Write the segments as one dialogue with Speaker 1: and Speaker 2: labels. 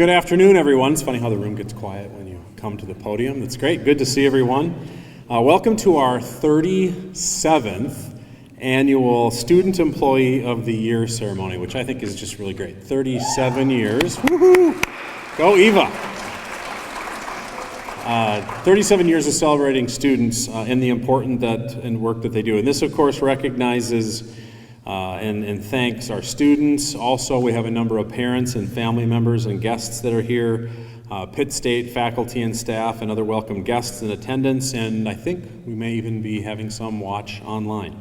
Speaker 1: Good afternoon, everyone. It's funny how the room gets quiet when you come to the podium. That's great. Good to see everyone. Welcome to our 37th annual Student Employee of the Year ceremony, which I think is just really great. 37 years. Woohoo! Go Eva! 37 years of celebrating students and the important work that they do. And this, of course, recognizes and thanks our students. Also, we have a number of parents and family members and guests that are here, Pitt State faculty and staff and other welcome guests in attendance, and I think we may even be having some watch online,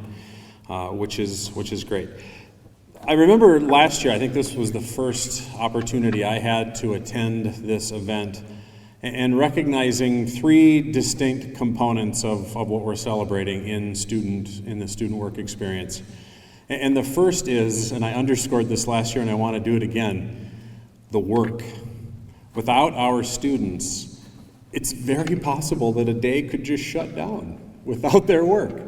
Speaker 1: which is great. I remember last year, I think this was the first opportunity I had to attend this event, and recognizing three distinct components of what we're celebrating in the student work experience. And the first is, and I underscored this last year and I want to do it again, the work. Without our students, it's very possible that a day could just shut down without their work.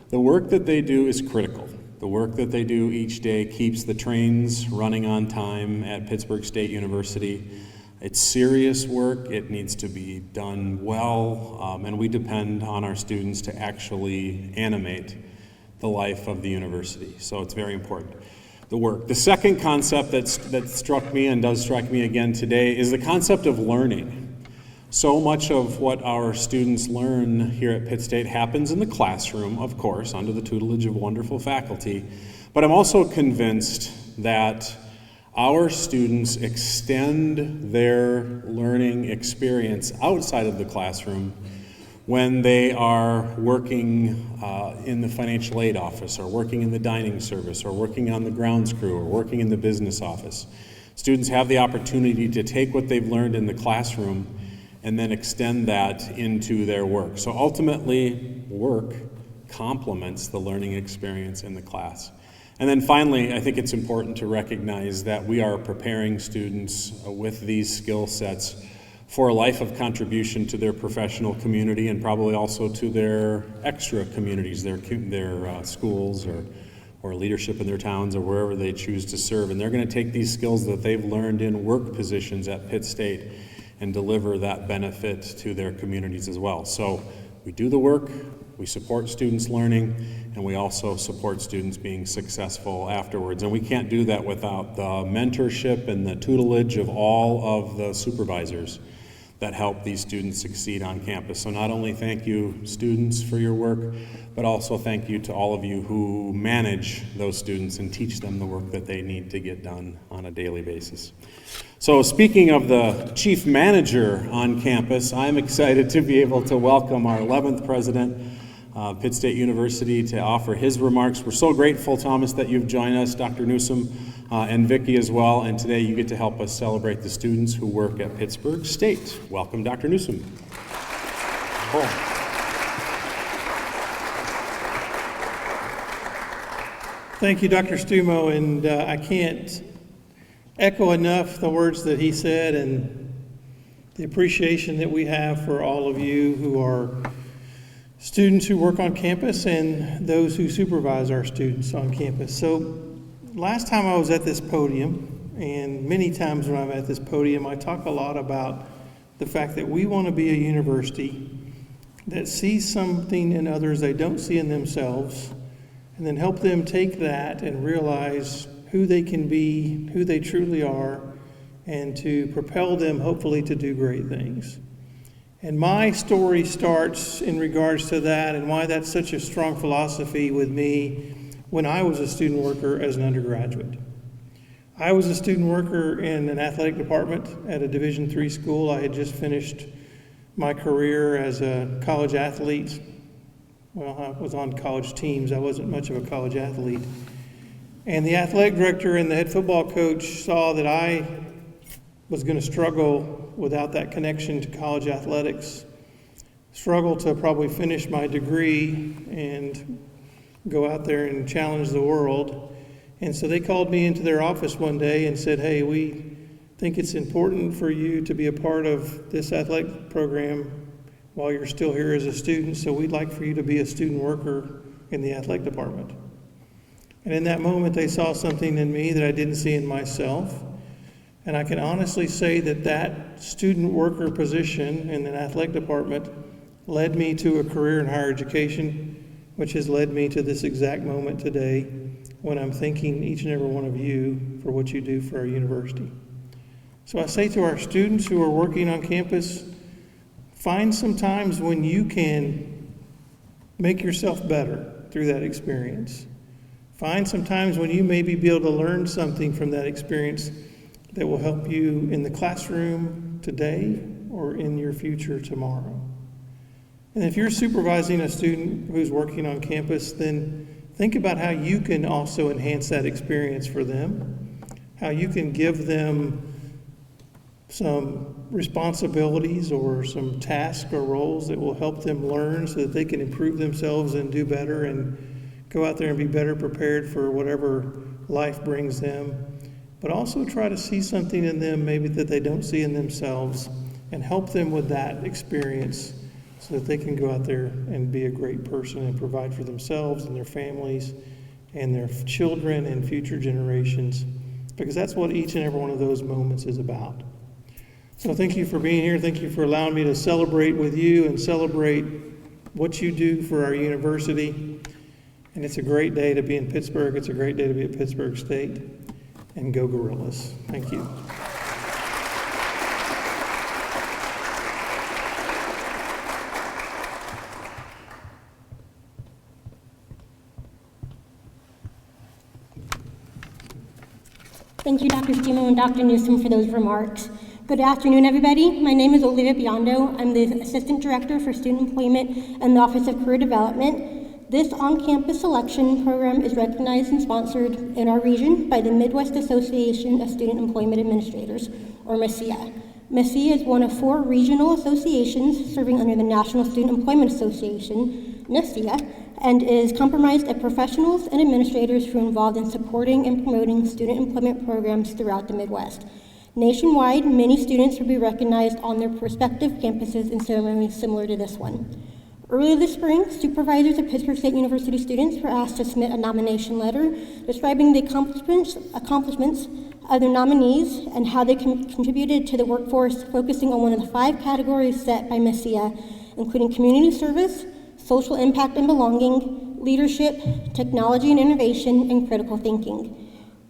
Speaker 1: The work that they do is critical. The work that they do each day keeps the trains running on time at Pittsburgh State University. It's serious work. It needs to be done well, and we depend on our students to actually animate the life of the university. So it's very important, the work. The second concept that struck me and does strike me again today is the concept of learning. So much of what our students learn here at Pitt State happens in the classroom, of course, under the tutelage of wonderful faculty, but I'm also convinced that our students extend their learning experience outside of the classroom when they are working in the financial aid office, or working in the dining service, or working on the grounds crew, or working in the business office. Students have the opportunity to take what they've learned in the classroom and then extend that into their work. So ultimately, work complements the learning experience in the class. And then finally, I think it's important to recognize that we are preparing students with these skill sets for a life of contribution to their professional community and probably also to their extra communities, their schools or leadership in their towns or wherever they choose to serve. And they're going to take these skills that they've learned in work positions at Pitt State and deliver that benefit to their communities as well. So we do the work, we support students learning, and we also support students being successful afterwards. And we can't do that without the mentorship and the tutelage of all of the supervisors that help these students succeed on campus. So not only thank you, students, for your work, but also thank you to all of you who manage those students and teach them the work that they need to get done on a daily basis. So speaking of the chief manager on campus, I'm excited to be able to welcome our 11th president, Pitt State University, to offer his remarks. We're so grateful, Thomas, that you've joined us, Dr. Newsom, and Vicki as well, and today you get to help us celebrate the students who work at Pittsburgh State. Welcome, Dr. Newsom. Cool.
Speaker 2: Thank you, Dr. Stumo, and I can't echo enough the words that he said and the appreciation that we have for all of you who are students who work on campus and those who supervise our students on campus. So last time I was at this podium, and many times when I'm at this podium, I talk a lot about the fact that we want to be a university that sees something in others they don't see in themselves, and then help them take that and realize who they can be, who they truly are, and to propel them hopefully to do great things. And my story starts in regards to that and why that's such a strong philosophy with me when I was a student worker as an undergraduate. I was a student worker in an athletic department at a Division III school. I had just finished my career as a college athlete. Well, I was on college teams. I wasn't much of a college athlete. And the athletic director and the head football coach saw that I was going to struggle without that connection to college athletics, struggle to probably finish my degree and go out there and challenge the world. And so they called me into their office one day and said, hey, we think it's important for you to be a part of this athletic program while you're still here as a student, so we'd like for you to be a student worker in the athletic department. And in that moment, they saw something in me that I didn't see in myself. And I can honestly say that that student worker position in an athletic department led me to a career in higher education, which has led me to this exact moment today when I'm thanking each and every one of you for what you do for our university. So I say to our students who are working on campus, find some times when you can make yourself better through that experience. Find some times when you maybe be able to learn something from that experience that will help you in the classroom today or in your future tomorrow. And if you're supervising a student who's working on campus, then think about how you can also enhance that experience for them, how you can give them some responsibilities or some tasks or roles that will help them learn so that they can improve themselves and do better and go out there and be better prepared for whatever life brings them. But also try to see something in them maybe that they don't see in themselves and help them with that experience so that they can go out there and be a great person and provide for themselves and their families and their children and future generations, because that's what each and every one of those moments is about. So thank you for being here. Thank you for allowing me to celebrate with you and celebrate what you do for our university. And it's a great day to be in Pittsburgh. It's a great day to be at Pittsburgh State. And go Gorillas. Thank you.
Speaker 3: Thank you, Dr. Stimo and Dr. Newsom, for those remarks. Good afternoon, everybody. My name is Olivia Biondo. I'm the Assistant Director for Student Employment and the Office of Career Development. This on-campus selection program is recognized and sponsored in our region by the Midwest Association of Student Employment Administrators, or MESSIA. MESSIA is one of 4 regional associations serving under the National Student Employment Association, NESIA, and is comprised of professionals and administrators who are involved in supporting and promoting student employment programs throughout the Midwest. Nationwide, many students will be recognized on their prospective campuses in ceremonies similar to this one. Earlier this spring, supervisors of Pittsburgh State University students were asked to submit a nomination letter describing the accomplishments of their nominees and how they contributed to the workforce, focusing on one of the 5 categories set by MESSIA, including community service, social impact and belonging, leadership, technology and innovation, and critical thinking.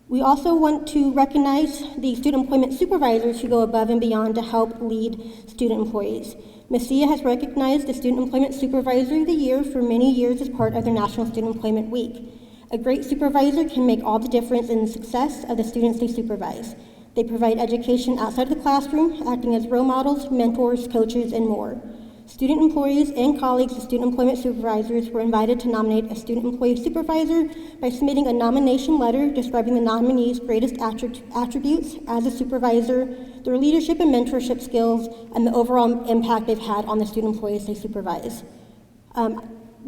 Speaker 3: We also want to recognize the student employment supervisors who go above and beyond to help lead student employees. MESSIA has recognized the Student Employment Supervisor of the Year for many years as part of their National Student Employment Week. A great supervisor can make all the difference in the success of the students they supervise. They provide education outside of the classroom, acting as role models, mentors, coaches, and more. Student employees and colleagues of student employment supervisors were invited to nominate a student employee supervisor by submitting a nomination letter describing the nominee's greatest attributes as a supervisor, their leadership and mentorship skills, and the overall impact they've had on the student employees they supervise.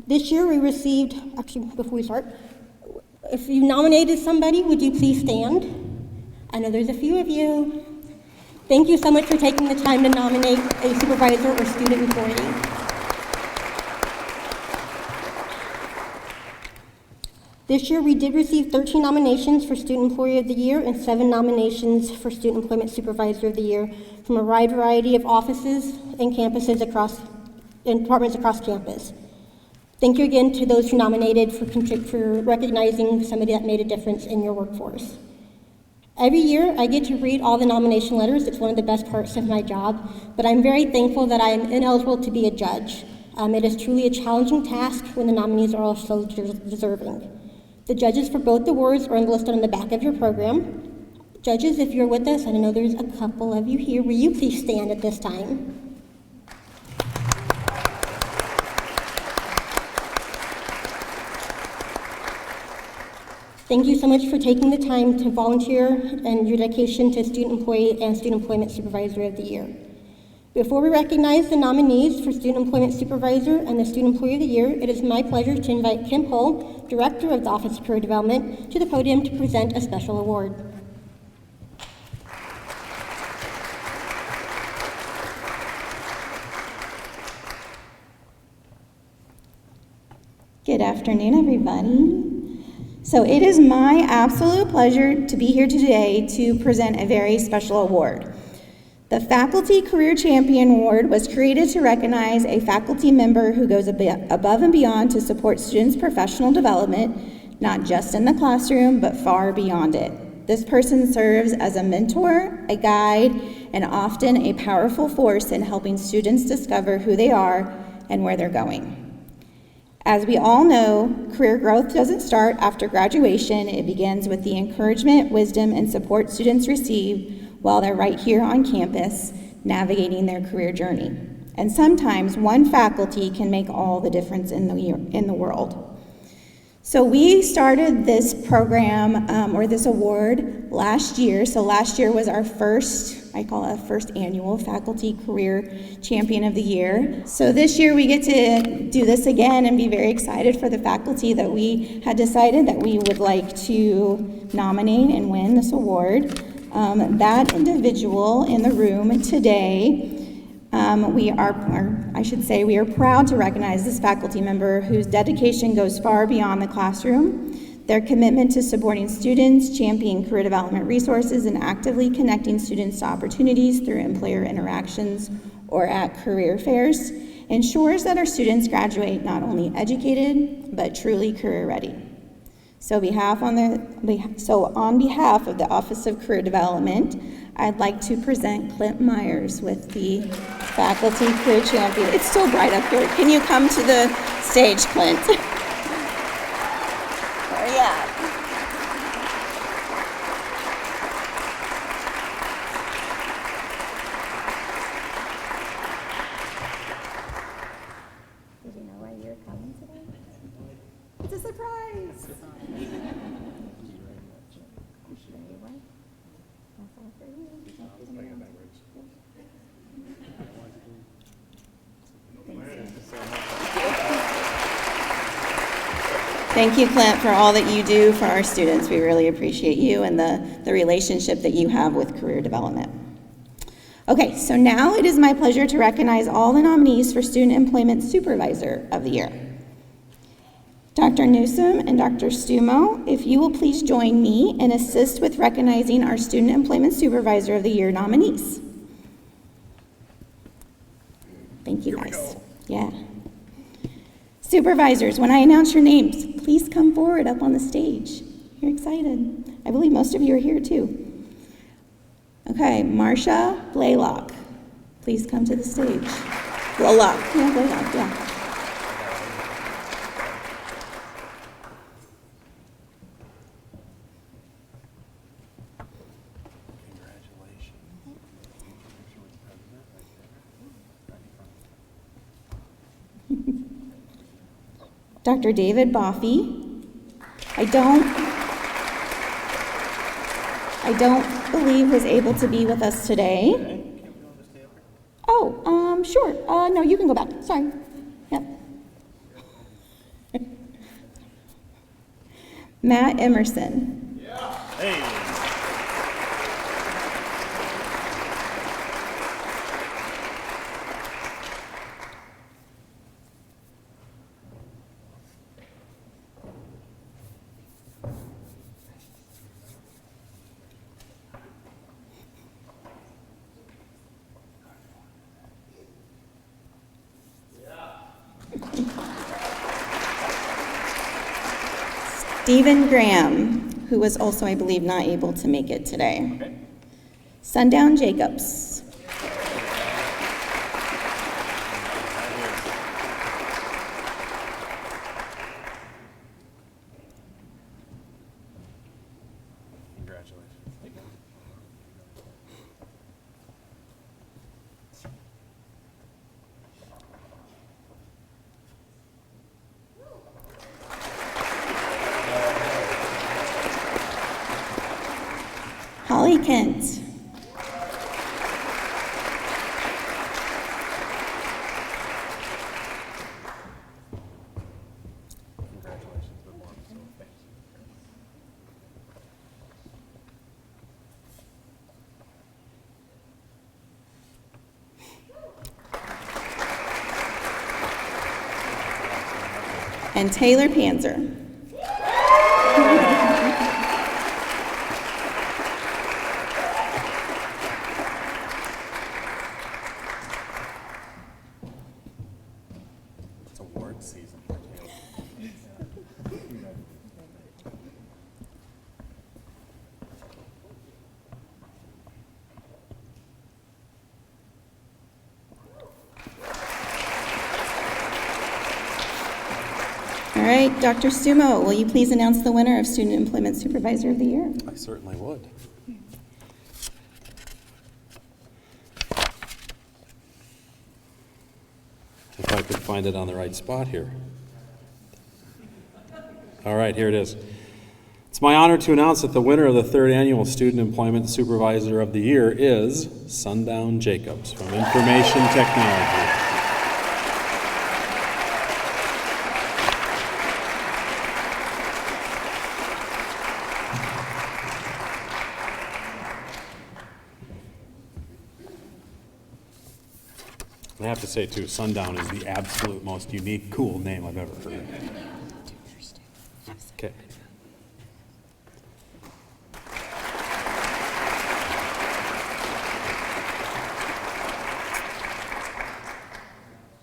Speaker 3: This year we received, actually before we start, if you nominated somebody, would you please stand? I know there's a few of you. Thank you so much for taking the time to nominate a supervisor or student employee. This year, we did receive 13 nominations for Student Employee of the Year and 7 nominations for Student Employment Supervisor of the Year from a wide variety of offices and campuses and departments across campus. Thank you again to those who nominated for recognizing somebody that made a difference in your workforce. Every year, I get to read all the nomination letters. It's one of the best parts of my job, but I'm very thankful that I am ineligible to be a judge. It is truly a challenging task when the nominees are all so deserving. The judges for both awards are listed on the back of your program. Judges, if you're with us, I know there's a couple of you here, will you please stand at this time? Thank you so much for taking the time to volunteer and your dedication to Student Employee and Student Employment Supervisor of the Year. Before we recognize the nominees for Student Employment Supervisor and the Student Employee of the Year, it is my pleasure to invite Kim Hull, Director of the Office of Career Development, to the podium to present a special award.
Speaker 4: Good afternoon, everybody. So it is my absolute pleasure to be here today to present a very special award. The Faculty Career Champion Award was created to recognize a faculty member who goes above and beyond to support students' professional development, not just in the classroom, but far beyond it. This person serves as a mentor, a guide, and often a powerful force in helping students discover who they are and where they're going. As we all know, career growth doesn't start after graduation. It begins with the encouragement, wisdom, and support students receive while they're right here on campus, navigating their career journey. And sometimes one faculty can make all the difference in the world. So we started this program, or this award, last year. So last year was our first, I call it first annual Faculty Career Champion of the Year. So this year we get to do this again and be very excited for the faculty that we had decided that we would like to nominate and win this award. That individual in the room today, we are proud to recognize this faculty member whose dedication goes far beyond the classroom. Their commitment to supporting students, championing career development resources, and actively connecting students to opportunities through employer interactions or at career fairs ensures that our students graduate not only educated, but truly career ready. So on behalf of the Office of Career Development, I'd like to present Clint Myers with the Faculty Career Champion. It's still bright up here. Can you come to the stage, Clint? Where are you at? Did you know why you were coming today? It's a surprise. Thank you, Clint, for all that you do for our students. We really appreciate you and the relationship that you have with career development. Okay, so now it is my pleasure to recognize all the nominees for Student Employment Supervisor of the Year. Dr. Newsom and Dr. Stumo, if you will please join me and assist with recognizing our Student Employment Supervisor of the Year nominees. Thank you, guys. Yeah. Supervisors, when I announce your names, please come forward up on the stage. You're excited. I believe most of you are here too. Okay, Marcia Blaylock, please come to the stage. Blaylock, yeah, Blaylock, yeah. Dr. David Boffey. I don't believe was able to be with us today. Oh, sure. No, you can go back. Sorry. Yep. Matt Emerson.
Speaker 5: Yeah. Hey.
Speaker 4: Stephen Graham, who was also, I believe, not able to make it today. Okay. Sundown Jacobs.
Speaker 5: Congratulations.
Speaker 4: Holly Kent.
Speaker 5: Congratulations, good one. So thanks.
Speaker 4: And Taylor Panzer. right, Dr. Stumo, will you please announce the winner of Student Employment Supervisor of the Year?
Speaker 1: I certainly would. If I could find it on the right spot here. All right, here it is. It's my honor to announce that the winner of the third annual Student Employment Supervisor of the Year is Sundown Jacobs from Information Technology. I have to say, too, Sundown is the absolute most unique, cool name I've ever heard. Okay.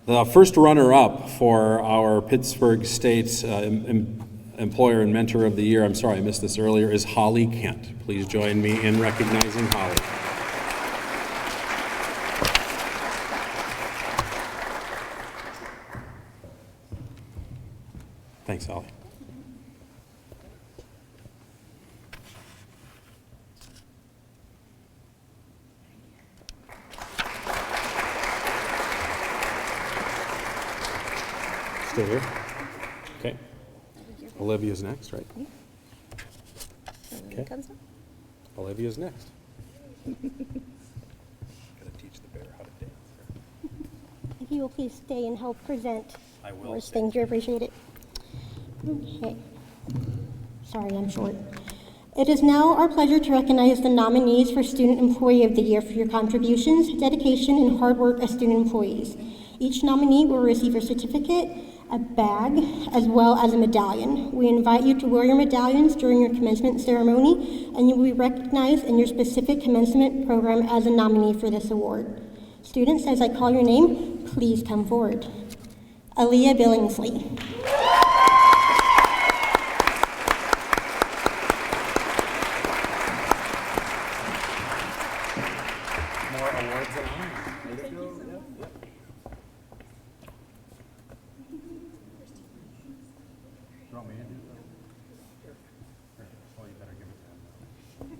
Speaker 1: The first runner-up for our Pittsburgh State's Employer and Mentor of the Year, I'm sorry I missed this earlier, is Holly Kent. Please join me in recognizing Holly. Thanks, Holly. Still here? Okay. Olivia's next, right? Okay. Olivia's next. Gotta teach the bear how to dance.
Speaker 3: If you will please stay and help present.
Speaker 1: I will
Speaker 3: Worst
Speaker 1: stay.
Speaker 3: things, you appreciate it. Okay. Sorry, I'm short. It is now our pleasure to recognize the nominees for Student Employee of the Year for your contributions, dedication, and hard work as student employees. Each nominee will receive a certificate, a bag, as well as a medallion. We invite you to wear your medallions during your commencement ceremony, and you will be recognized in your specific commencement program as a nominee for this award. Students, as I call your name, please come forward. Aaliyah Billingsley.
Speaker 5: More awards than I. You want me to do that? Well, you better give it to him.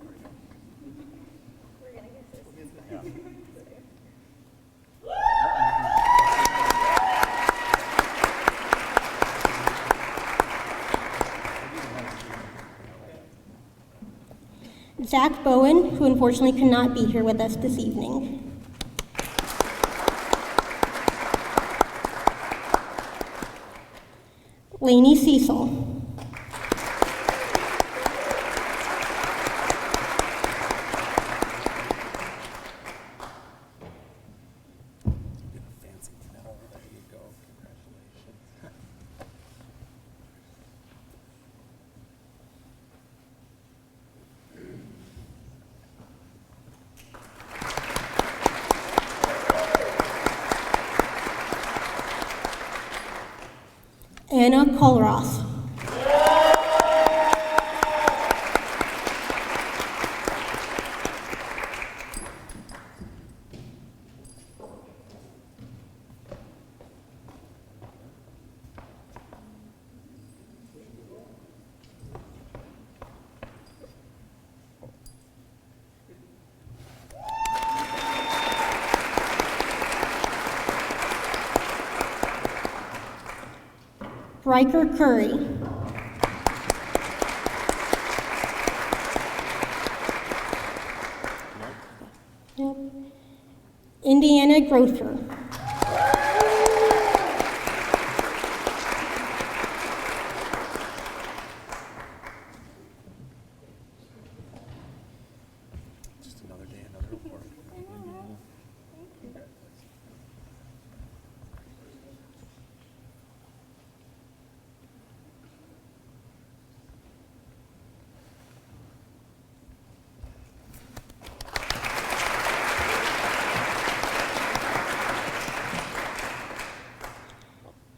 Speaker 3: Zach Bowen, who unfortunately could not be here with us this evening. Lainey Cecil.
Speaker 5: Fancy medal. There you go. Congratulations.
Speaker 3: Anna Colross. Riker Curry. Nope. Indiana Grother.
Speaker 5: Just another day, another award.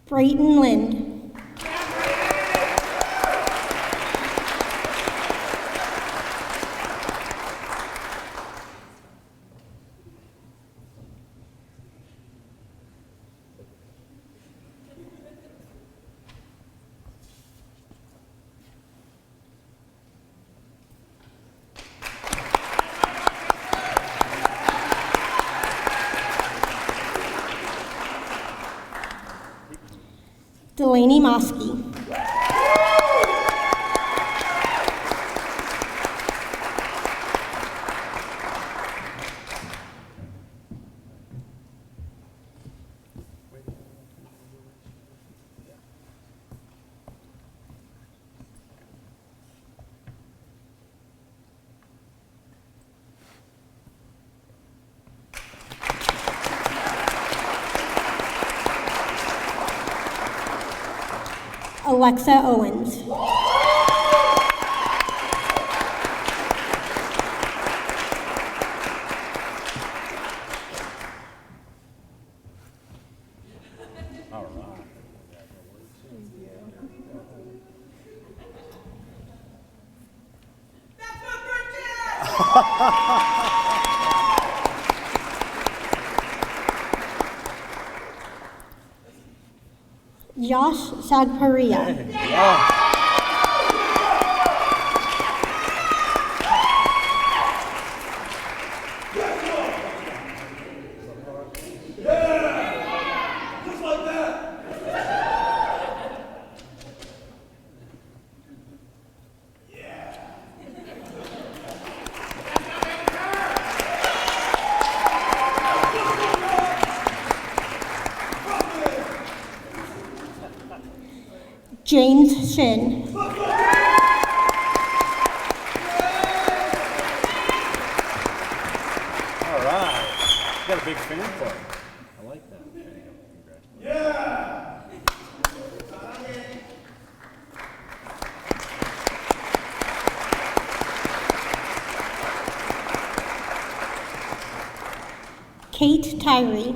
Speaker 3: Brayton Lind. Delaney Mosky. Alexa Owens. Josh Sagparia. James Shin.
Speaker 5: All right. You got a big fan club. I like that.
Speaker 3: Kate Tyree.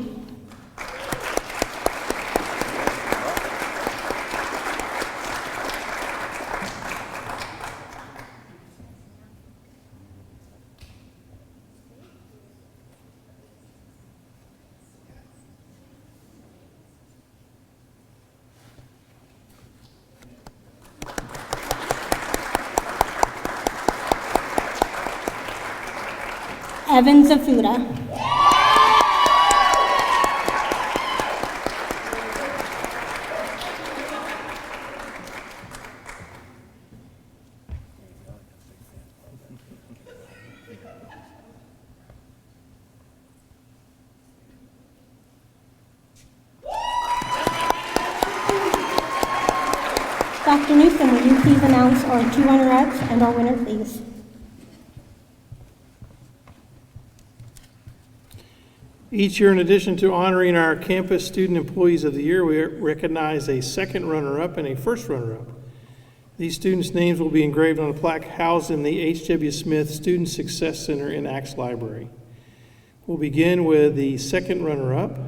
Speaker 3: Evan Zafuda. Dr. Newsom, will you please announce our two runner-ups and our winner, please?
Speaker 2: Each year, in addition to honoring our Campus Student Employees of the Year, we recognize a second runner-up and a first runner-up. These students' names will be engraved on a plaque housed in the H.W. Smith Student Success Center in Axe Library. We'll begin with the second runner-up,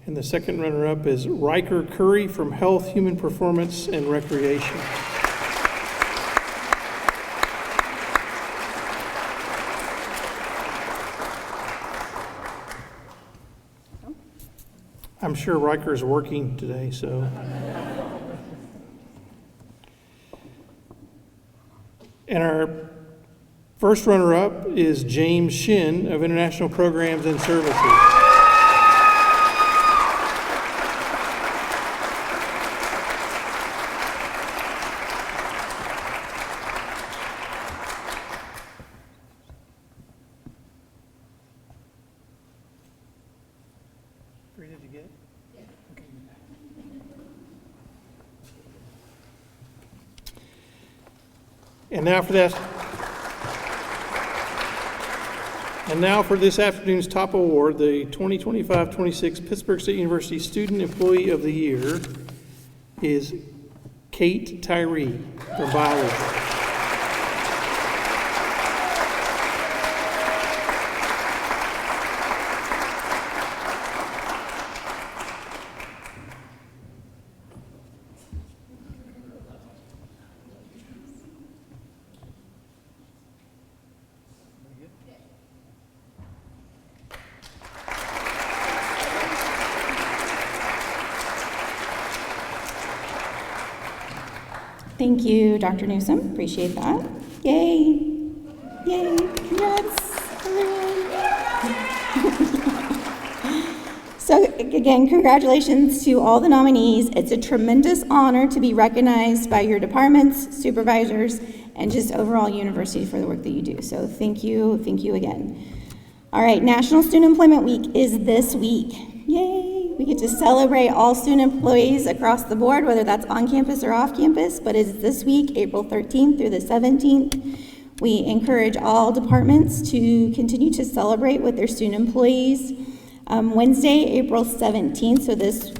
Speaker 2: and the second runner-up is Riker Curry from Health, Human Performance, and Recreation. I'm sure Riker's working today, so. And our first runner-up is James Shin of International Programs and Services. Did you get it? Okay. And now for that. And now for this afternoon's top award, the 2025-26 Pittsburgh State University Student Employee of the Year is Kate Tyree from biology.
Speaker 4: Thank you, Dr. Newsom. Appreciate that. Yay. Yay. Congrats, everyone. So again, congratulations to all the nominees. It's a tremendous honor to be recognized by your departments, supervisors, and just overall university for the work that you do. So thank you again. All right, National Student Employment Week is this week. Yay! We get to celebrate all student employees across the board, whether that's on campus or off campus, but it's this week, April 13th through the 17th. We encourage all departments to continue to celebrate with their student employees. Wednesday, April 17th, so this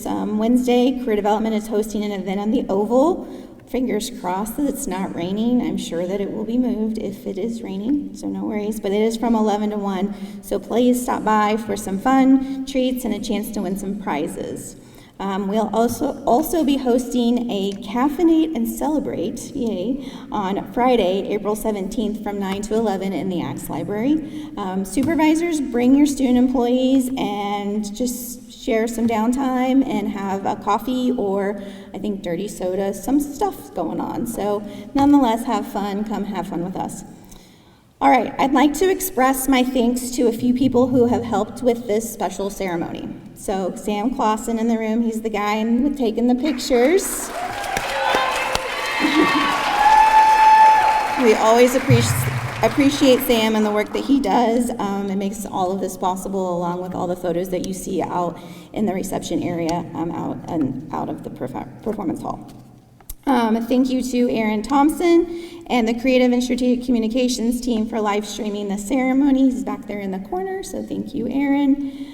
Speaker 4: Wednesday, Career Development is hosting an event on the Oval. Fingers crossed that it's not raining. I'm sure that it will be moved if it is raining, so no worries. But it is from 11 to 1, so please stop by for some fun, treats, and a chance to win some prizes. We'll also be hosting a Caffeinate and Celebrate, yay, on Friday, April 17th from 9 to 11 in the Axe Library. Supervisors, bring your student employees and just share some downtime and have a coffee or, I think, dirty soda, some stuff going on. So nonetheless, have fun. Come have fun with us. All right, I'd like to express my thanks to a few people who have helped with this special ceremony. So Sam Clausen in the room, he's the guy with taking the pictures. We always appreciate Sam and the work that he does. It makes all of this possible, along with all the photos that you see out in the reception area, out of the performance hall. Thank you to Aaron Thompson and the Creative and Strategic Communications team for live streaming the ceremony. He's back there in the corner, so thank you, Aaron.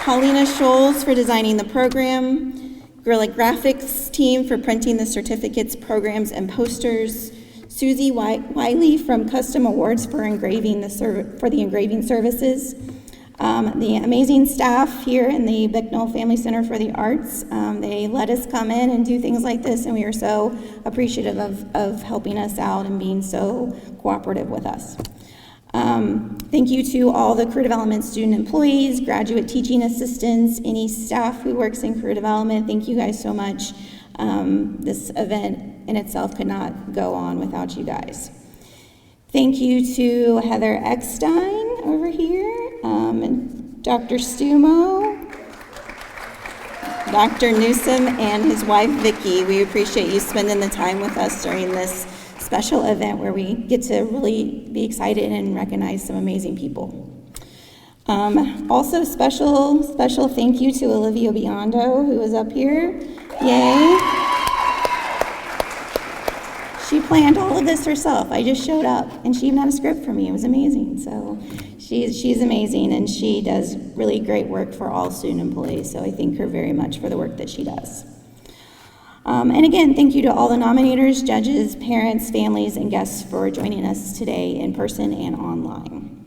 Speaker 4: Paulina Scholes for designing the program. Guerrilla Graphics team for printing the certificates, programs, and posters. Susie Wiley from Custom Awards for engraving the engraving services. The amazing staff here in the Bicknell Family Center for the Arts. They let us come in and do things like this, and we are so appreciative of helping us out and being so cooperative with us. Thank you to all the career development student employees, graduate teaching assistants, any staff who works in career development. Thank you guys so much. This event in itself could not go on without you guys. Thank you to Heather Eckstein over here, and Dr. Stumo, Dr. Newsom, and his wife, Vicki. We appreciate you spending the time with us during this special event where we get to really be excited and recognize some amazing people. Also, special thank you to Olivia Biondo, who is up here. Yay. She planned all of this herself. I just showed up, and she even had a script for me. It was amazing. So she's amazing, and she does really great work for all student employees. So I thank her very much for the work that she does. And again, thank you to all the nominators, judges, parents, families, and guests for joining us today in person and online.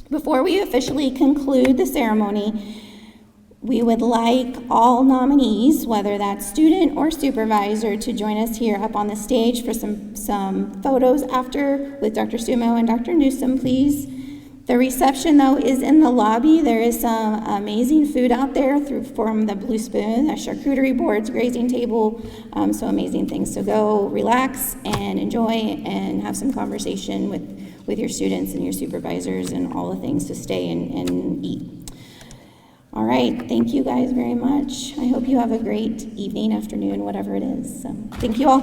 Speaker 4: Before we officially conclude the ceremony, we would like all nominees, whether that's student or supervisor, to join us here up on the stage for some photos after with Dr. Stumo and Dr. Newsom, please. The reception, though, is in the lobby. There is some amazing food out there from the Blue Spoon, a charcuterie boards, grazing table, so amazing things. So go relax and enjoy and have some conversation with your students and your supervisors and all the things to stay and eat. All right, thank you guys very much. I hope you have a great evening, afternoon, whatever it is. So, thank you all.